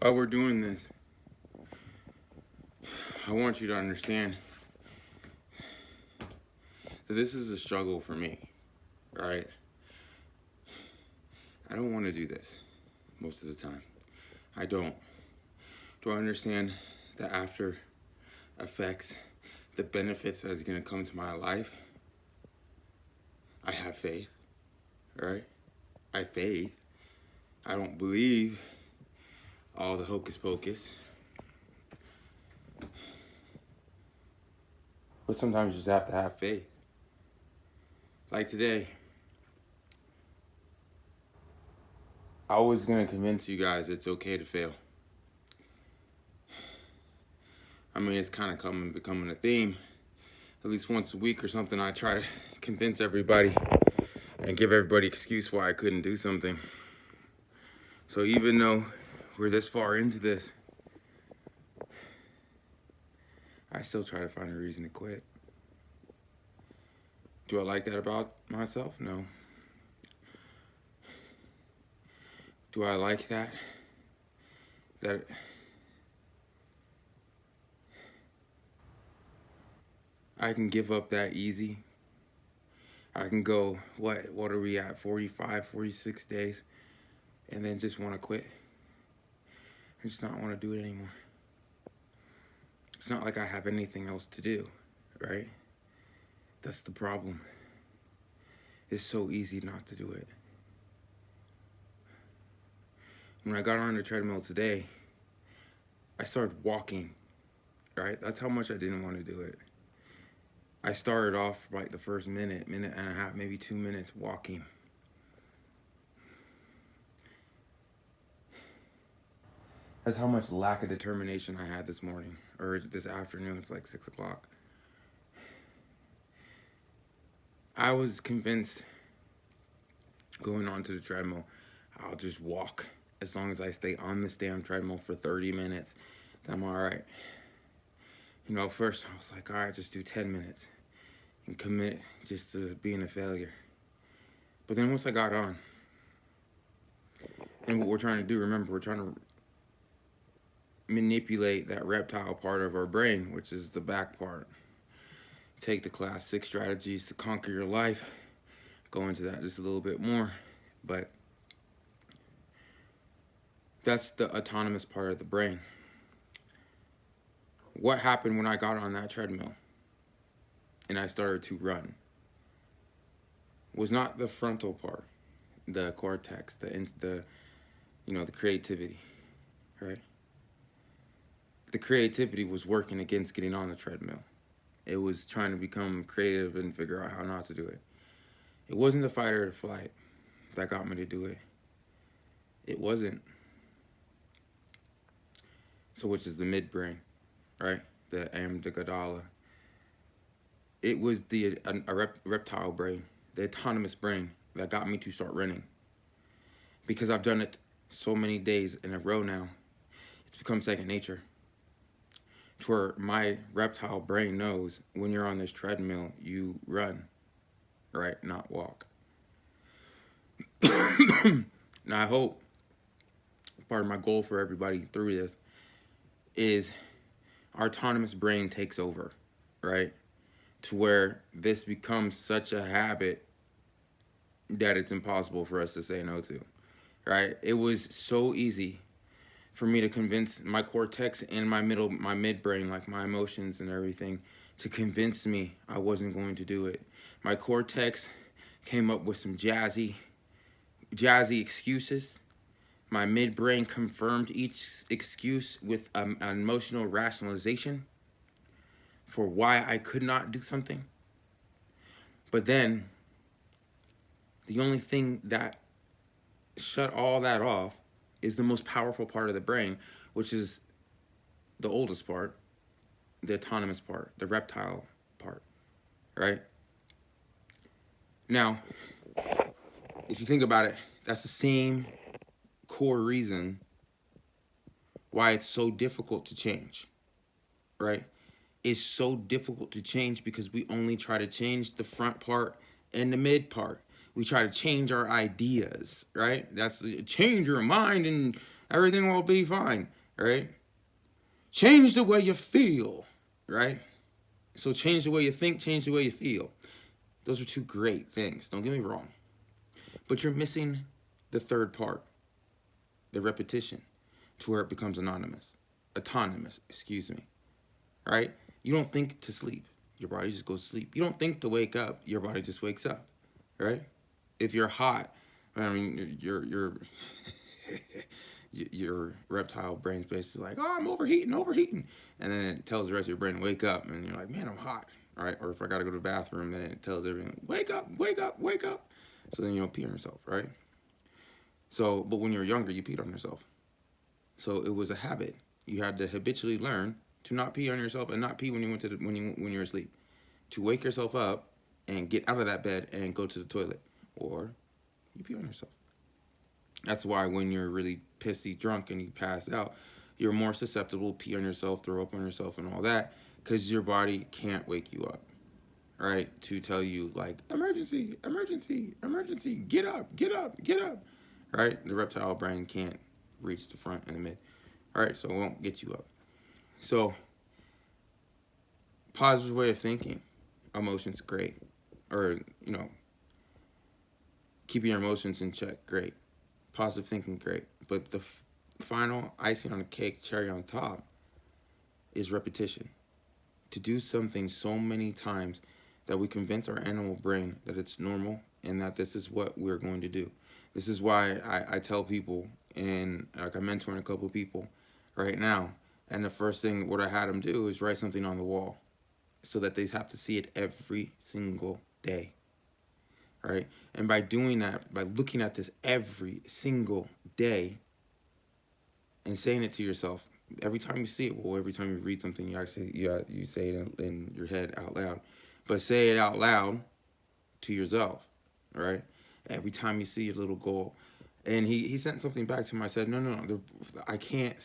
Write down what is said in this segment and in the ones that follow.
While we're doing this, I want you to understand that this is a struggle for me, right? I don't want to do this most of the time. I don't. Do I understand the after effects, the benefits that is going to come to my life? I have faith, right? I have faith. I don't believe all the hocus pocus. But sometimes you just have to have faith. Like today, I was going to convince you guys it's okay to fail. I mean, it's kind of becoming a theme. At least once a week or something, I try to convince everybody and give everybody excuse why I couldn't do something. So even though we're this far into this, I still try to find a reason to quit. Do I like that about myself? No. Do I like that? That I can give up that easy? I can go, what are we at, 45, 46 days, and then just want to quit? I just not want to do it anymore. It's not like I have anything else to do, right? That's the problem. It's so easy not to do it. When I got on the treadmill today, I started walking, right? That's how much I didn't want to do it. I started off like the first minute and a half, maybe 2 minutes walking. That's how much lack of determination I had this morning, or this afternoon. It's like 6 o'clock. I was convinced going onto the treadmill, I'll just walk. As long as I stay on this damn treadmill for 30 minutes, I'm all right. You know, first I was like, all right, just do 10 minutes and commit just to being a failure. But then once I got on, and what we're trying to do, remember, we're trying to manipulate that reptile part of our brain, which is the back part. Take the class 6 strategies to conquer your life. Go into that just a little bit more, but that's the autonomous part of the brain. What happened when I got on that treadmill and I started to run was not the frontal part, the cortex, the creativity, right? The creativity was working against getting on the treadmill. It was trying to become creative and figure out how not to do it. It wasn't the fight or the flight that got me to do it. It wasn't. So which is the midbrain, right? The amygdala. It was the reptile brain, the autonomous brain that got me to start running. Because I've done it so many days in a row now, it's become second nature. To where my reptile brain knows when you're on this treadmill, you run, right? Not walk. Now I hope part of my goal for everybody through this is our autonomous brain takes over, right? To where this becomes such a habit that it's impossible for us to say no to, right? It was so easy for me to convince my cortex and my midbrain, like my emotions and everything, to convince me I wasn't going to do it. My cortex came up with some jazzy excuses. My midbrain confirmed each excuse with an emotional rationalization for why I could not do something. But then, the only thing that shut all that off is the most powerful part of the brain, which is the oldest part, the autonomous part, the reptile part, right? Now, if you think about it, that's the same core reason why it's so difficult to change, right? It's so difficult to change because we only try to change the front part and the mid part. We try to change our ideas, right? That's change your mind and Everything will be fine, right? Change the way you feel, right? So change the way you think, change the way you feel. Those are two great things, don't get me wrong. But you're missing the third part, the repetition, to where it becomes autonomous, excuse me, right? You don't think to sleep, your body just goes to sleep. You don't think to wake up, your body just wakes up, right? If you're hot, I mean, your reptile brain space is like, oh, I'm overheating. And then it tells the rest of your brain, wake up. And you're like, man, I'm hot, right? Or if I got to go to the bathroom, then it tells everyone, wake up, wake up, wake up. So then you don't pee on yourself, right? So, but when you were younger, you peed on yourself. So it was a habit. You had to habitually learn to not pee on yourself and not pee when you went to when you were asleep. To wake yourself up and get out of that bed and go to the toilet, or you pee on yourself. That's why when you're really pissy drunk and you pass out, you're more susceptible to pee on yourself, throw up on yourself, and all that, because your body can't wake you up, right? To tell you, like, emergency, emergency, emergency, get up, get up, get up, right? The reptile brain can't reach the front and the mid, all right? So it won't get you up. So, positive way of thinking, emotions, great. Or, keeping your emotions in check, great. Positive thinking, great. But the final icing on the cake, cherry on top, is repetition. To do something so many times that we convince our animal brain that it's normal and that this is what we're going to do. This is why I tell people, and like I'm mentoring a couple people right now, and the first thing what I had them do is write something on the wall so that they have to see it every single day. Right? And by doing that, by looking at this every single day and saying it to yourself, every time you see it, well, every time you read something, you actually you say it in your head out loud, but say it out loud to yourself, right? Every time you see your little goal. And he sent something back to him. I said, no, I can't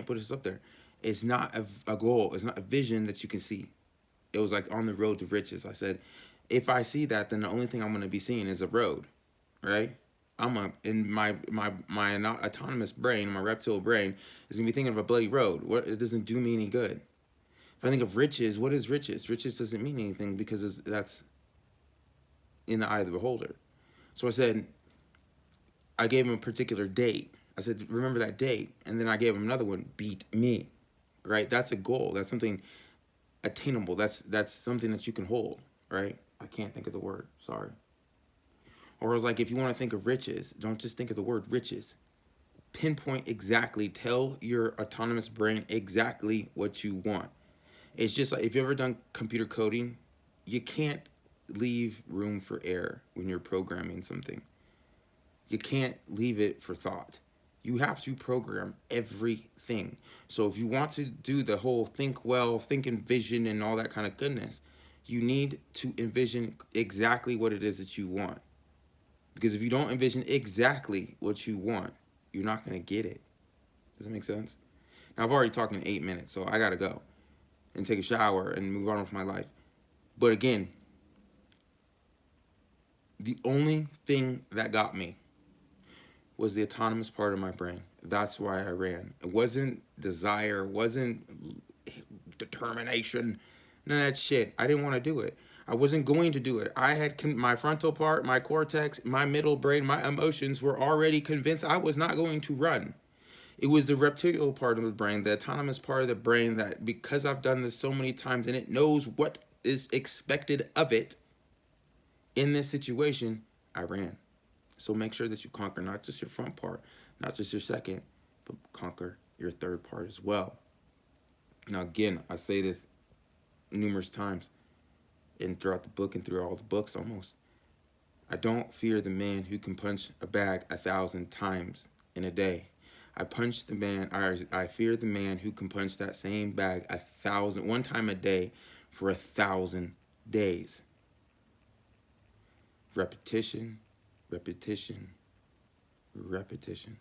put this up there. It's not a goal. It's not a vision that you can see. It was like on the road to riches. I said, if I see that, then the only thing I'm going to be seeing is a road, right? In my autonomous brain, my reptile brain is going to be thinking of a bloody road. It doesn't do me any good. If I think of riches, what is riches? Riches doesn't mean anything because that's in the eye of the beholder. So I said, I gave him a particular date. I said, remember that date. And then I gave him another one, beat me, right? That's a goal. That's something attainable. That's something that you can hold, right? I can't think of the word, sorry. Or it was like, if you want to think of riches, don't just think of the word riches. Pinpoint exactly, tell your autonomous brain exactly what you want. It's just like, if you've ever done computer coding, you can't leave room for error when you're programming something. You can't leave it for thought. You have to program everything. So if you want to do the whole think well, think envision, and all that kind of goodness, you need to envision exactly what it is that you want. Because if you don't envision exactly what you want, you're not going to get it. Does that make sense? Now, I've already talked in 8 minutes, so I got to go and take a shower and move on with my life. But again, the only thing that got me was the autonomous part of my brain. That's why I ran. It wasn't desire, wasn't determination, none of that shit. I didn't want to do it. I wasn't going to do it. I had my frontal part, my cortex, my middle brain, my emotions were already convinced I was not going to run. It was the reptilian part of the brain, the autonomous part of the brain that, because I've done this so many times and it knows what is expected of it in this situation, I ran. So make sure that you conquer not just your front part, not just your second, but conquer your third part as well. Now, again, I say this numerous times and throughout the book and through all the books almost. I don't fear the man who can punch a bag 1,000 times in a day. I fear the man who can punch that same bag 1 time a day for 1,000 days. Repetition, repetition, repetition.